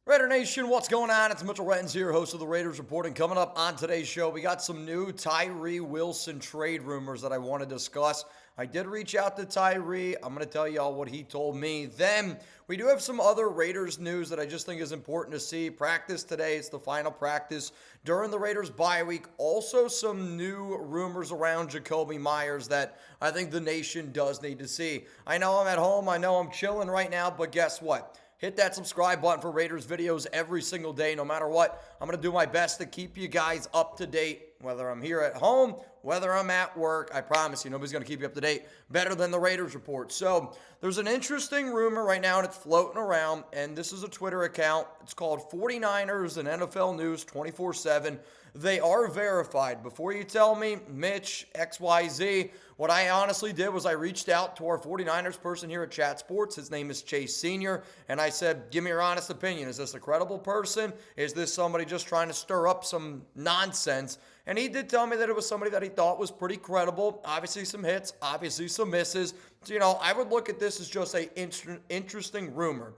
Raider Nation, what's going on? It's Mitchell Rettens here, host of the Raiders Report, and coming up on today's show, we got some new Tyrie Wilson trade rumors that I want to discuss. I did reach out to Tyrie. I'm going to tell y'all what he told me. Then, we do have some other Raiders news that I just think is important to see. Practice today, it's the final practice during the Raiders bye week. Also, some new rumors around Jakobi Meyers that I think the nation does need to see. I know I'm at home, I know I'm chilling right now, but guess what? Hit that subscribe button for Raiders videos every single day, no matter what. I'm going to do my best to keep you guys up to date, whether I'm here at home, whether I'm at work. I promise you, nobody's going to keep you up to date better than the Raiders Report. So there's an interesting rumor right now, and it's floating around, and this is a Twitter account. It's called 49ers and NFL News 24/7. They are verified. Before you tell me, Mitch, XYZ, what I honestly did was I reached out to our 49ers person here at Chat Sports. His name is Chase Sr., and I said, give me your honest opinion. Is this a credible person? Is this somebody just trying to stir up some nonsense? And he did tell me that it was somebody that he thought was pretty credible. Obviously some hits, obviously some misses. So, I would look at this as just an interesting rumor.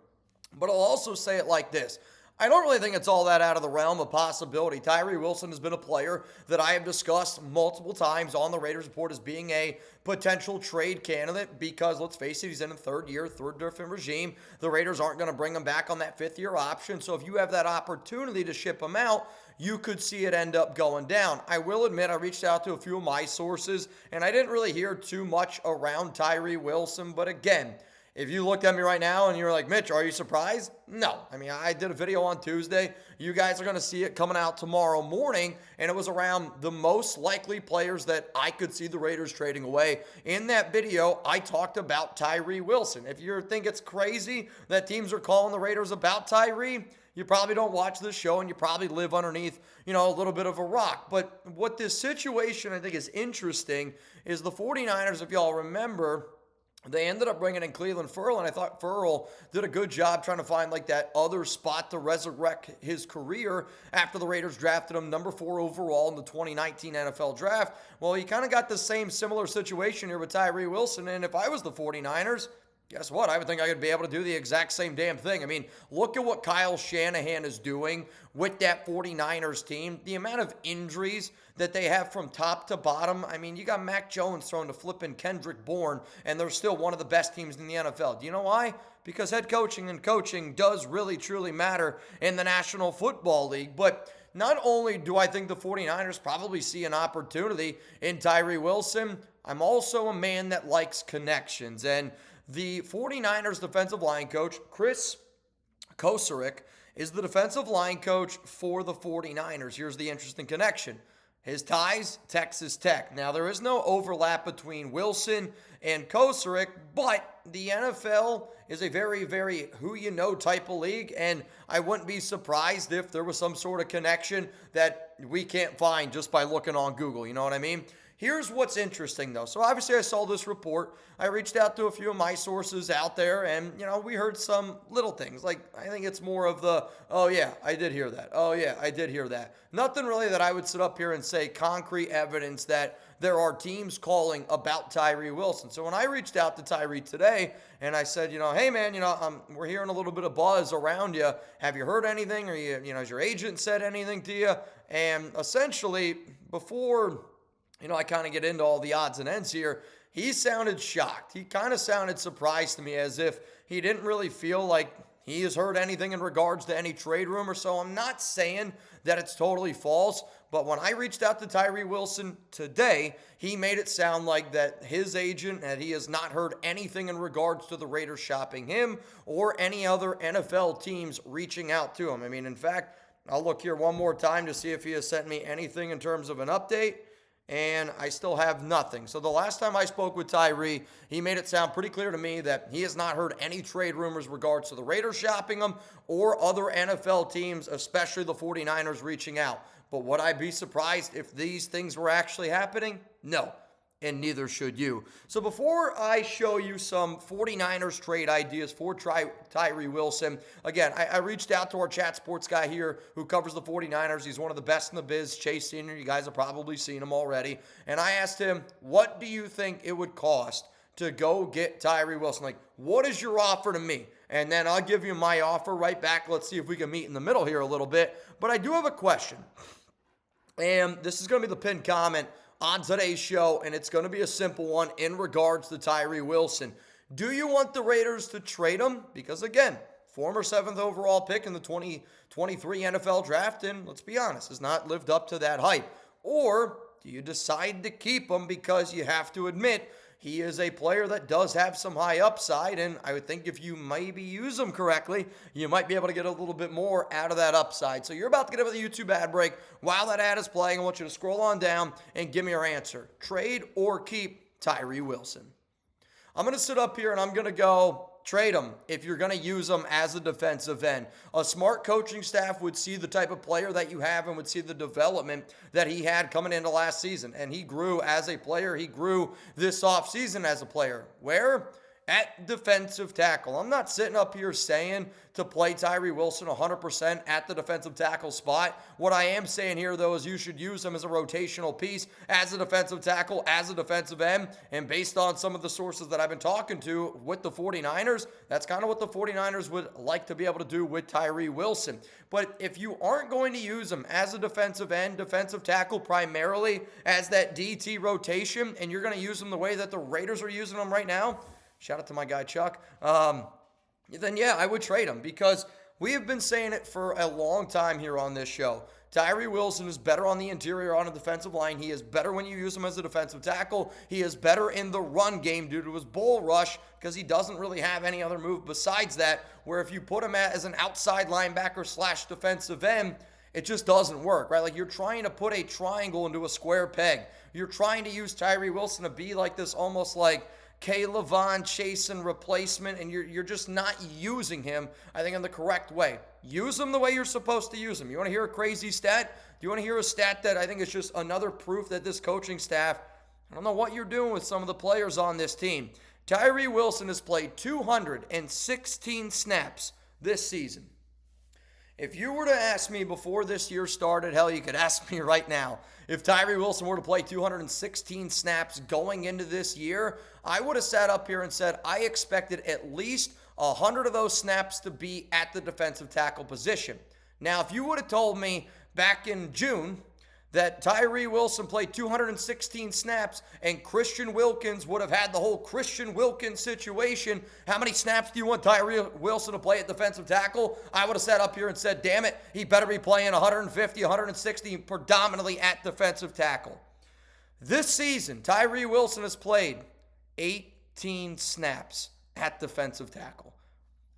But I'll also say it like this. I don't really think it's all that out of the realm of possibility. Tyrie Wilson has been a player that I have discussed multiple times on the Raiders Report as being a potential trade candidate because, let's face it, he's in a third year, third different regime. The Raiders aren't going to bring him back on that fifth-year option. So if you have that opportunity to ship him out, you could see it end up going down. I will admit I reached out to a few of my sources, and I didn't really hear too much around Tyrie Wilson. But again, if you looked at me right now and you're like, Mitch, are you surprised? No. I mean, I did a video on Tuesday. You guys are going to see it coming out tomorrow morning, and it was around the most likely players that I could see the Raiders trading away. In that video, I talked about Tyrie Wilson. If you think it's crazy that teams are calling the Raiders about Tyrie, you probably don't watch this show, and you probably live underneath, a little bit of a rock. But what this situation I think is interesting is the 49ers, if y'all remember, they ended up bringing in Cleveland Ferrell, and I thought Ferrell did a good job trying to find that other spot to resurrect his career after the Raiders drafted him number 4 overall in the 2019 NFL Draft. Well, he kind of got the same similar situation here with Tyrie Wilson, and if I was the 49ers, guess what? I would think I could be able to do the exact same damn thing. I mean, look at what Kyle Shanahan is doing with that 49ers team. The amount of injuries that they have from top to bottom. I mean, you got Mac Jones throwing to flipping Kendrick Bourne, and they're still one of the best teams in the NFL. Do you know why? Because head coaching and coaching does really, truly matter in the National Football League. But not only do I think the 49ers probably see an opportunity in Tyrie Wilson, I'm also a man that likes connections. And the 49ers defensive line coach, Chris Kocurek, is the defensive line coach for the 49ers. Here's the interesting connection. His ties, Texas Tech. Now, there is no overlap between Wilson and Kocurek, but the NFL is a very, very who-you-know type of league, and I wouldn't be surprised if there was some sort of connection that we can't find just by looking on Google. You know what I memean? Here's what's interesting, though. So, obviously, I saw this report. I reached out to a few of my sources out there, and, we heard some little things. I think it's more of the, oh, yeah, I did hear that. Oh, yeah, I did hear that. Nothing really that I would sit up here and say concrete evidence that there are teams calling about Tyrie Wilson. So, when I reached out to Tyrie today, and I said, hey, man, we're hearing a little bit of buzz around you. Have you heard anything? Or, has your agent said anything to you? And essentially, before I kind of get into all the odds and ends here, he sounded shocked. He kind of sounded surprised to me, as if he didn't really feel like he has heard anything in regards to any trade rumor. So I'm not saying that it's totally false, but when I reached out to Tyrie Wilson today, he made it sound like that his agent, that he has not heard anything in regards to the Raiders shopping him or any other NFL teams reaching out to him. I mean, in fact, I'll look here one more time to see if he has sent me anything in terms of an update, and I still have nothing. So the last time I spoke with Tyrie, he made it sound pretty clear to me that he has not heard any trade rumors regards to the Raiders shopping him or other NFL teams, especially the 49ers, reaching out. But would I be surprised if these things were actually happening? No. And neither should you. So before I show you some 49ers trade ideas for Tyrie Wilson, again, I reached out to our Chat Sports guy here who covers the 49ers. He's one of the best in the biz, Chase Sr. You guys have probably seen him already. And I asked him, what do you think it would cost to go get Tyrie Wilson? Like, what is your offer to me? And then I'll give you my offer right back. Let's see if we can meet in the middle here a little bit. But I do have a question. And this is going to be the pinned comment on today's show, and it's going to be a simple one in regards to Tyrie Wilson. Do you want the Raiders to trade him? Because, again, former 7th overall pick in the 2023 NFL draft, and let's be honest, has not lived up to that hype. Or do you decide to keep him because you have to admit he is a player that does have some high upside, and I would think if you maybe use him correctly, you might be able to get a little bit more out of that upside. So you're about to get over the YouTube ad break. While that ad is playing, I want you to scroll on down and give me your answer. Trade or keep Tyrie Wilson? I'm going to sit up here and I'm going to go trade him if you're going to use him as a defensive end. A smart coaching staff would see the type of player that you have and would see the development that he had coming into last season. And he grew as a player. He grew this offseason as a player. Where? At defensive tackle. I'm not sitting up here saying to play Tyrie Wilson 100% at the defensive tackle spot. What I am saying here, though, is you should use him as a rotational piece, as a defensive tackle, as a defensive end. And based on some of the sources that I've been talking to with the 49ers, that's kind of what the 49ers would like to be able to do with Tyrie Wilson. But if you aren't going to use him as a defensive end, defensive tackle primarily as that DT rotation, and you're going to use him the way that the Raiders are using him right now, shout out to my guy, Chuck. Then, yeah, I would trade him because we have been saying it for a long time here on this show. Tyrie Wilson is better on the interior on a defensive line. He is better when you use him as a defensive tackle. He is better in the run game due to his bull rush because he doesn't really have any other move besides that, where if you put him as an outside linebacker / defensive end, it just doesn't work, right? Like you're trying to put a triangle into a square peg. You're trying to use Tyrie Wilson to be like this almost like Kayla Vaughn chasing replacement, and you're just not using him, I think, in the correct way. Use him the way you're supposed to use him. You want to hear a crazy stat? Do you want to hear a stat that I think is just another proof that this coaching staff, I don't know what you're doing with some of the players on this team. Tyrie Wilson has played 216 snaps this season. If you were to ask me before this year started, hell, you could ask me right now, if Tyrie Wilson were to play 216 snaps going into this year, I would have sat up here and said I expected at least 100 of those snaps to be at the defensive tackle position. Now, if you would have told me back in June that Tyrie Wilson played 216 snaps and Christian Wilkins would have had the whole Christian Wilkins situation, how many snaps do you want Tyrie Wilson to play at defensive tackle? I would have sat up here and said, damn it, he better be playing 150, 160 predominantly at defensive tackle. This season, Tyrie Wilson has played 18 snaps at defensive tackle.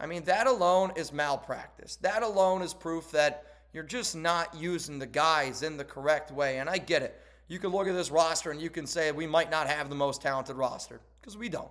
I mean, that alone is malpractice. That alone is proof that you're just not using the guys in the correct way. And I get it. You can look at this roster and you can say we might not have the most talented roster, because we don't.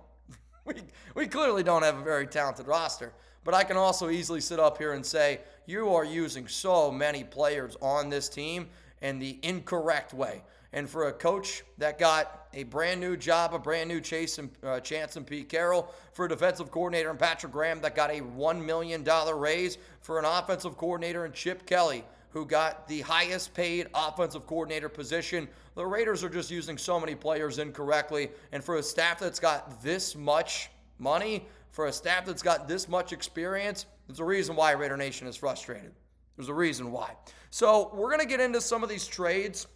We clearly don't have a very talented roster. But I can also easily sit up here and say you are using so many players on this team in the incorrect way. And for a coach that got a brand new job, a brand new chance in Pete Carroll, for a defensive coordinator in Patrick Graham that got a $1 million raise, for an offensive coordinator in Chip Kelly, who got the highest paid offensive coordinator position, the Raiders are just using so many players incorrectly. And for a staff that's got this much money, for a staff that's got this much experience, there's a reason why Raider Nation is frustrated. There's a reason why. So we're going to get into some of these trades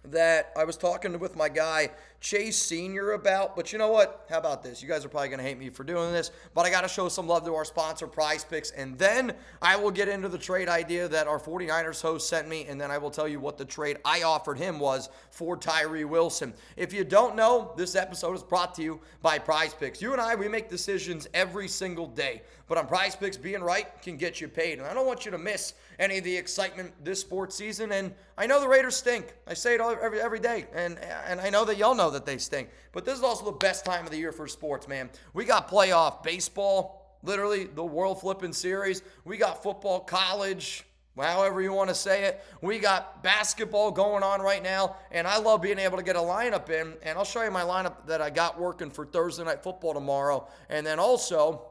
that I was talking with my guy Chase Sr. about, but you know what? How about this? You guys are probably going to hate me for doing this, but I got to show some love to our sponsor, Prize Picks, and then I will get into the trade idea that our 49ers host sent me, and then I will tell you what the trade I offered him was for Tyrie Wilson. If you don't know, this episode is brought to you by Prize Picks. You and I, we make decisions every single day, but on Prize Picks, being right can get you paid, and I don't want you to miss any of the excitement this sports season. And I know the Raiders stink. I say it every day, and I know that y'all know that they stink. But this is also the best time of the year for sports, man. We got playoff baseball, literally the world flipping series. We got football, college, however you want to say it. We got basketball going on right now, and I love being able to get a lineup in. And I'll show you my lineup that I got working for Thursday Night Football tomorrow. And then also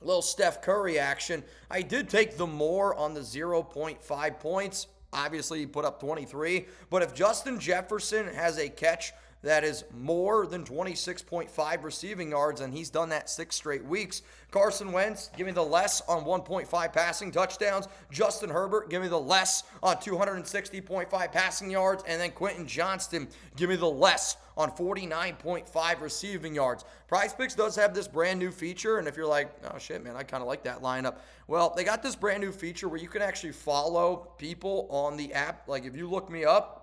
a little Steph Curry action. I did take the more on the 0.5 points. Obviously, he put up 23. But if Justin Jefferson has a catch that is more than 26.5 receiving yards, and he's done that 6 straight weeks. Carson Wentz, give me the less on 1.5 passing touchdowns. Justin Herbert, give me the less on 260.5 passing yards. And then Quentin Johnston, give me the less on 49.5 receiving yards. PrizePicks does have this brand new feature, and if you're like, oh shit, man, I kind of like that lineup. Well, they got this brand new feature where you can actually follow people on the app. Like if you look me up,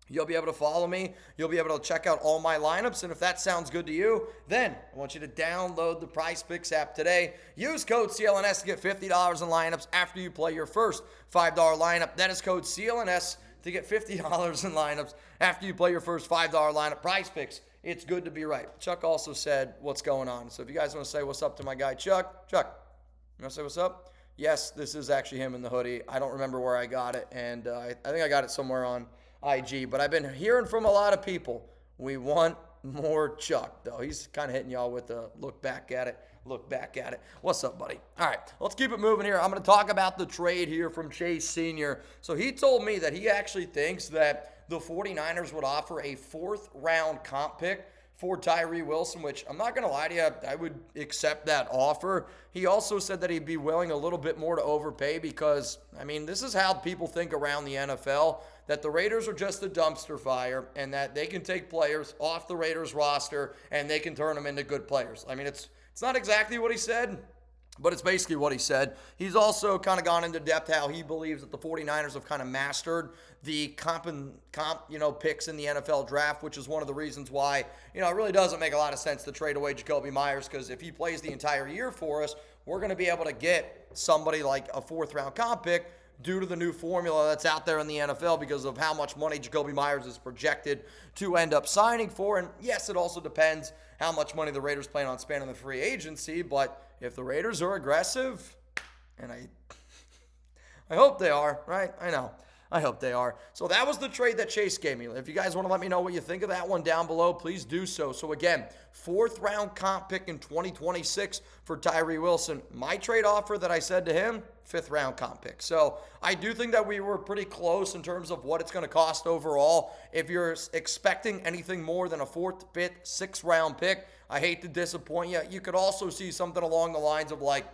you'll be able to follow me. You'll be able to check out all my lineups. And if that sounds good to you, then I want you to download the PrizePicks app today. Use code CLNS to get $50 in lineups after you play your first $5 lineup. That is code CLNS to get $50 in lineups after you play your first $5 lineup. PrizePicks, it's good to be right. Chuck also said what's going on. So if you guys want to say what's up to my guy, Chuck, you want to say what's up? Yes, this is actually him in the hoodie. I don't remember where I got it, and I think I got it somewhere on IG, but I've been hearing from a lot of people, we want more Chuck, though. He's kind of hitting y'all with a look back at it. What's up, buddy? All right, let's keep it moving here. I'm going to talk about the trade here from Chase Sr. So he told me that he actually thinks that the 49ers would offer a 4th-round comp pick for Tyrie Wilson, which I'm not going to lie to you, I would accept that offer. He also said that he'd be willing a little bit more to overpay because, I mean, this is how people think around the NFL, that the Raiders are just a dumpster fire and that they can take players off the Raiders roster and they can turn them into good players. I mean, it's not exactly what he said, but it's basically what he said. He's also kind of gone into depth how he believes that the 49ers have kind of mastered the comp picks in the NFL draft, which is one of the reasons why, it really doesn't make a lot of sense to trade away Jakobi Meyers, because if he plays the entire year for us, we're going to be able to get somebody like a 4th-round comp pick due to the new formula that's out there in the NFL because of how much money Jakobi Meyers is projected to end up signing for. And yes, it also depends how much money the Raiders plan on spending in the free agency, but if the Raiders are aggressive, and I hope they are, right? I hope they are. So that was the trade that Chase gave me. If you guys want to let me know what you think of that one down below, please do so. So again, 4th-round comp pick in 2026 for Tyrie Wilson. My trade offer that I said to him, 5th-round comp pick. So I do think that we were pretty close in terms of what it's going to cost overall. If you're expecting anything more than a 4th, 5th, 6th-round pick, I hate to disappoint you. You could also see something along the lines of like,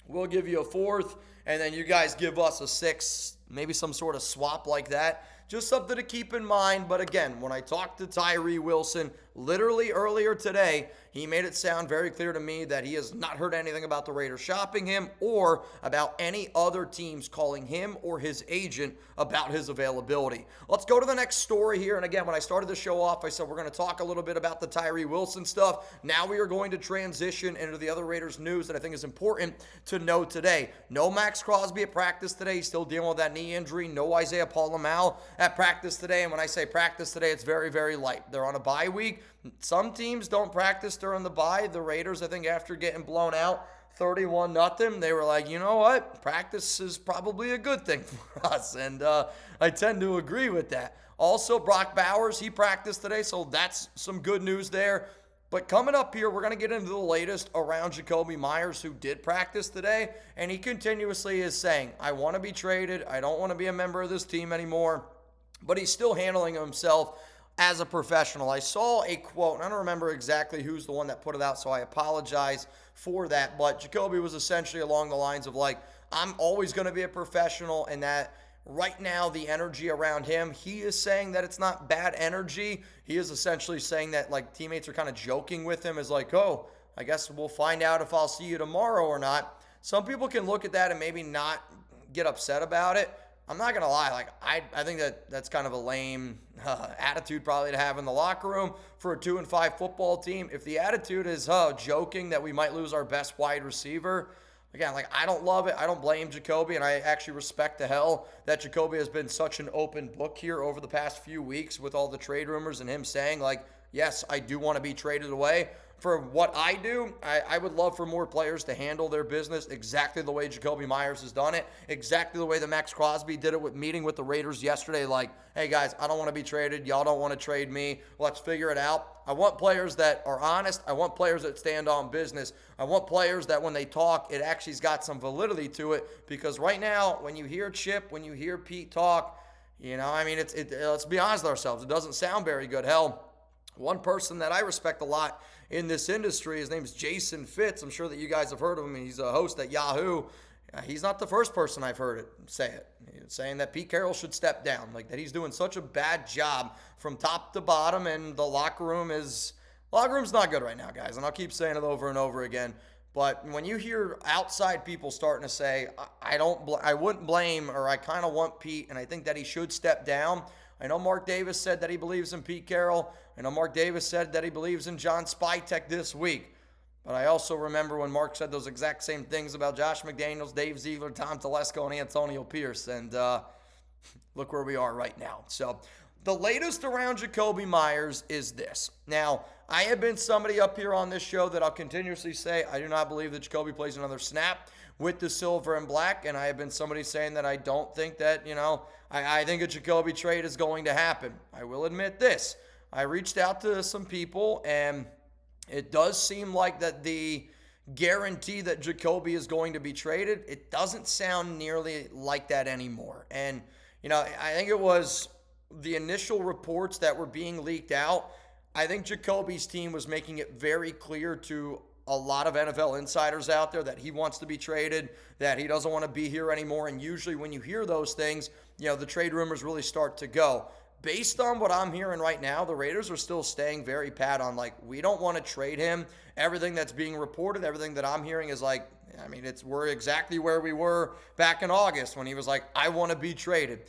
we'll give you a 4th, and then you guys give us a 6th, maybe some sort of swap like that. Just something to keep in mind. But again, when I talked to Tyree Wilson literally earlier today, he made it sound very clear to me that he has not heard anything about the Raiders shopping him or about any other teams calling him or his agent about his availability. Let's go to the next story here. And again, when I started the show off, I said we're going to talk a little bit about the Tyree Wilson stuff. Now we are going to transition into the other Raiders news that I think is important to know today. No Max Crosby at practice today. He's still dealing with that knee injury. No Isaiah Paul-Lamau at practice today. And when I say practice today, it's very, very light. They're on a bye week. Some teams don't practice during the bye. The Raiders, I think, after getting blown out 31-0, they were like, you know what? Practice is probably a good thing for us. And I tend to agree with that. Also, Brock Bowers, he practiced today, so that's some good news there. But coming up here, we're going to get into the latest around Jakobi Meyers, who did practice today, and he continuously is saying, I want to be traded. I don't want to be a member of this team anymore. But he's still handling himself as a professional. I saw a quote, and I don't remember exactly who's the one that put it out, so I apologize for that. But Jakobi was essentially along the lines of like, I'm always going to be a professional, and that right now the energy around him, he is saying that it's not bad energy. He is essentially saying that like teammates are kind of joking with him as like, oh, I guess we'll find out if I'll see you tomorrow or not. Some people can look at that and maybe not get upset about it. I'm not going to lie. Like I think that's kind of a lame attitude probably to have in the locker room for a 2-5 football team. If the attitude is joking that we might lose our best wide receiver, again, like I don't love it. I don't blame Jakobi, and I actually respect the hell that Jakobi has been such an open book here over the past few weeks with all the trade rumors and him saying like, yes, I do want to be traded away. For what I do, I would love for more players to handle their business exactly the way Jakobi Meyers has done it, exactly the way that Max Crosby did it with meeting with the Raiders yesterday. Like, hey, guys, I don't want to be traded. Y'all don't want to trade me. Let's figure it out. I want players that are honest. I want players that stand on business. I want players that when they talk, it actually's got some validity to it. Because right now, when you hear Chip, when you hear Pete talk, I mean, let's be honest with ourselves. It doesn't sound very good. Hell, One person that I respect a lot in this industry, his name's Jason Fitz. I'm sure that you guys have heard of him. He's a host at Yahoo. He's not the first person I've heard it say it. He's saying that Pete Carroll should step down, like that he's doing such a bad job from top to bottom, and the locker room's not good right now, guys. And I'll keep saying it over and over again. But when you hear outside people starting to say, I wouldn't blame, or I kind of want Pete, and I think that he should step down. I know Mark Davis said that he believes in Pete Carroll. I know Mark Davis said that he believes in John Spytek this week. But I also remember when Mark said those exact same things about Josh McDaniels, Dave Ziegler, Tom Telesco, and Antonio Pierce. And look where we are right now. So the latest around Jakobi Meyers is this. Now, I have been somebody up here on this show that I'll continuously say I do not believe that Jakobi plays another snap with the silver and black. And I have been somebody saying that I don't think that, I think a Jakobi trade is going to happen. I will admit this. I reached out to some people, and it does seem like that the guarantee that Jakobi is going to be traded, it doesn't sound nearly like that anymore. And, I think it was the initial reports that were being leaked out. I think Jakobi's team was making it very clear to a lot of NFL insiders out there that he wants to be traded, that he doesn't want to be here anymore. And usually when you hear those things, the trade rumors really start to go. Based on what I'm hearing right now, the Raiders are still staying very pat on, we don't want to trade him. Everything that's being reported, everything that I'm hearing is we're exactly where we were back in August when he was like, I want to be traded.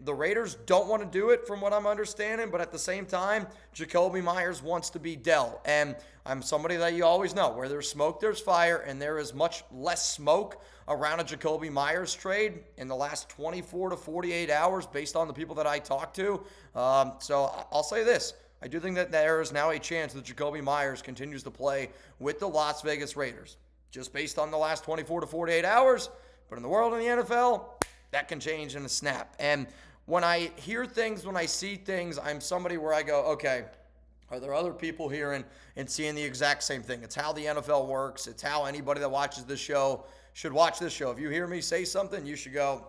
The Raiders don't want to do it from what I'm understanding, but at the same time, Jakobi Meyers wants to be dealt. And I'm somebody that you always know, where there's smoke, there's fire, and there is much less smoke around a Jakobi Meyers trade in the last 24 to 48 hours based on the people that I talked to. So I'll say this. I do think that there is now a chance that Jakobi Meyers continues to play with the Las Vegas Raiders, just based on the last 24 to 48 hours. But in the world of the NFL, that can change in a snap. And when I hear things, when I see things, I'm somebody where I go, okay, are there other people hearing and seeing the exact same thing? It's how the NFL works. It's how anybody that watches this show should watch this show. If you hear me say something, you should go,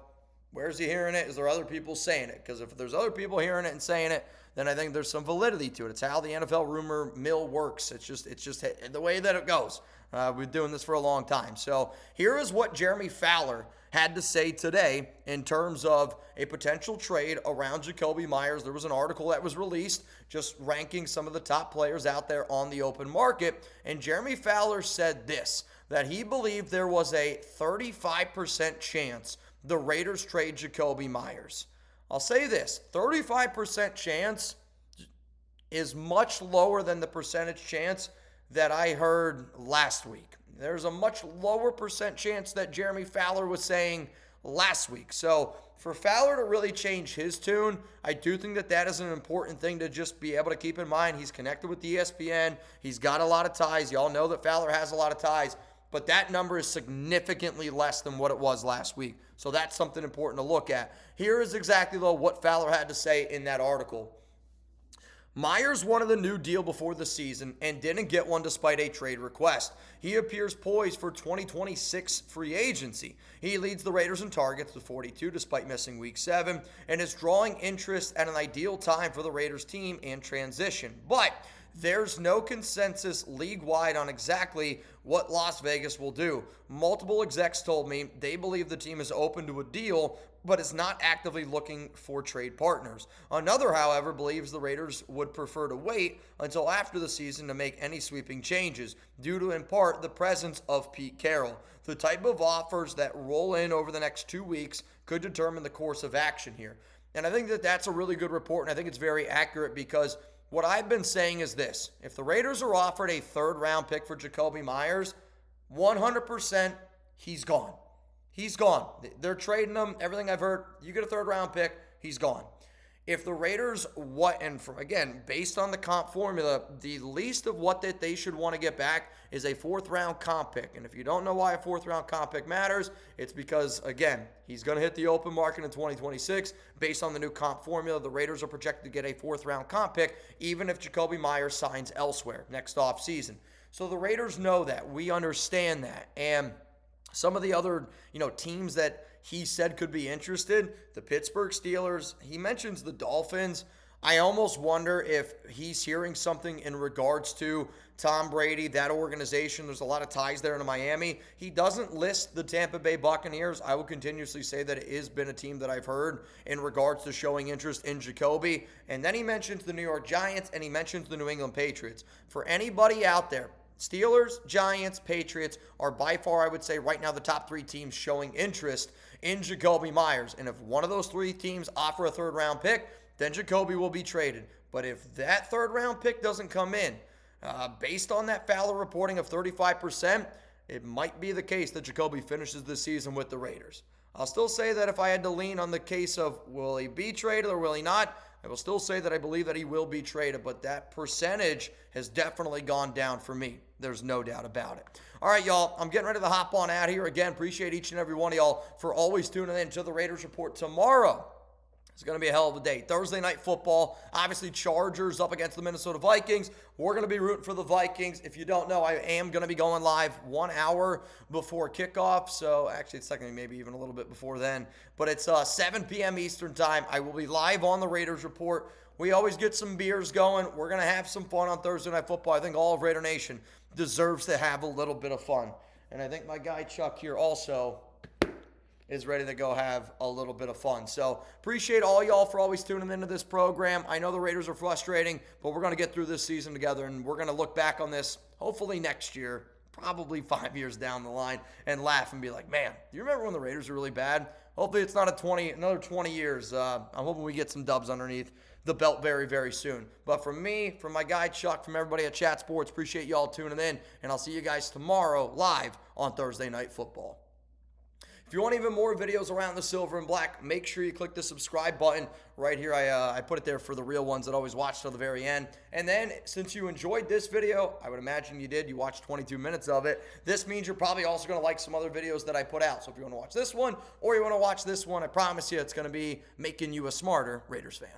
where's he hearing it? Is there other people saying it? Because if there's other people hearing it and saying it, then I think there's some validity to it. It's how the NFL rumor mill works. It's just the way that it goes. We've been doing this for a long time. So here is what Jeremy Fowler had to say today in terms of a potential trade around Jakobi Meyers. There was an article that was released just ranking some of the top players out there on the open market. And Jeremy Fowler said this, that he believed there was a 35% chance the Raiders trade Jakobi Meyers. I'll say this, 35% chance is much lower than the percentage chance that I heard last week. There's a much lower percent chance that Jeremy Fowler was saying last week. So for Fowler to really change his tune, I do think that that is an important thing to just be able to keep in mind. He's connected with ESPN. He's got a lot of ties. Y'all know that Fowler has a lot of ties. But that number is significantly less than what it was last week. So that's something important to look at. Here is exactly, though, what Fowler had to say in that article. Meyers wanted a new deal before the season and didn't get one despite a trade request. He appears poised for 2026 free agency. He leads the Raiders in targets with 42 despite missing Week 7 and is drawing interest at an ideal time for the Raiders team in transition. But there's no consensus league-wide on exactly what Las Vegas will do. Multiple execs told me they believe the team is open to a deal, but is not actively looking for trade partners. Another, however, believes the Raiders would prefer to wait until after the season to make any sweeping changes, due to, in part, the presence of Pete Carroll. The type of offers that roll in over the next 2 weeks could determine the course of action here. And I think that that's a really good report, and I think it's very accurate because what I've been saying is this. If the Raiders are offered a third-round pick for Jakobi Meyers, 100% he's gone. He's gone. They're trading him. Everything I've heard, you get a third-round pick, he's gone. If the Raiders, again, based on the comp formula, the least of what that they should want to get back is a fourth-round comp pick. And if you don't know why a fourth-round comp pick matters, it's because, again, he's going to hit the open market in 2026. Based on the new comp formula, the Raiders are projected to get a fourth-round comp pick, even if Jakobi Meyers signs elsewhere next offseason. So the Raiders know that. We understand that. And some of the other, teams that he said could be interested, the Pittsburgh Steelers, he mentions the Dolphins. I almost wonder if he's hearing something in regards to Tom Brady, that organization. There's a lot of ties there in Miami. He doesn't list the Tampa Bay Buccaneers. I will continuously say that it has been a team that I've heard in regards to showing interest in Jakobi. And then he mentions the New York Giants and he mentions the New England Patriots. For anybody out there, Steelers, Giants, Patriots are by far, I would say, right now the top three teams showing interest in Jakobi Meyers. And if one of those three teams offer a third-round pick, then Jakobi will be traded. But if that third-round pick doesn't come in, based on that Fowler reporting of 35%, it might be the case that Jakobi finishes the season with the Raiders. I'll still say that if I had to lean on the case of will he be traded or will he not, I will still say that I believe that he will be traded, but that percentage has definitely gone down for me. There's no doubt about it. All right, y'all, I'm getting ready to hop on out here. Again, appreciate each and every one of y'all for always tuning in to the Raiders Report. Tomorrow, it's going to be a hell of a day. Thursday night football. Obviously, Chargers up against the Minnesota Vikings. We're going to be rooting for the Vikings. If you don't know, I am going to be going live 1 hour before kickoff. So, actually, it's technically maybe even a little bit before then. But it's 7 p.m. Eastern time. I will be live on the Raiders Report. We always get some beers going. We're going to have some fun on Thursday night football. I think all of Raider Nation deserves to have a little bit of fun. And I think my guy Chuck here also is ready to go have a little bit of fun. So appreciate all y'all for always tuning into this program. I know the Raiders are frustrating, but we're going to get through this season together, and we're going to look back on this hopefully next year, probably 5 years down the line, and laugh and be like, man, do you remember when the Raiders were really bad? Hopefully it's not another 20 years. I'm hoping we get some dubs underneath the belt very, very soon. But from me, from my guy Chuck, from everybody at Chat Sports, appreciate y'all tuning in, and I'll see you guys tomorrow live on Thursday Night Football. If you want even more videos around the silver and black, make sure you click the subscribe button right here. I put it there for the real ones that always watch till the very end. And then, since you enjoyed this video, I would imagine you did. You watched 22 minutes of it. This means you're probably also going to like some other videos that I put out. So if you want to watch this one or you want to watch this one, I promise you it's going to be making you a smarter Raiders fan.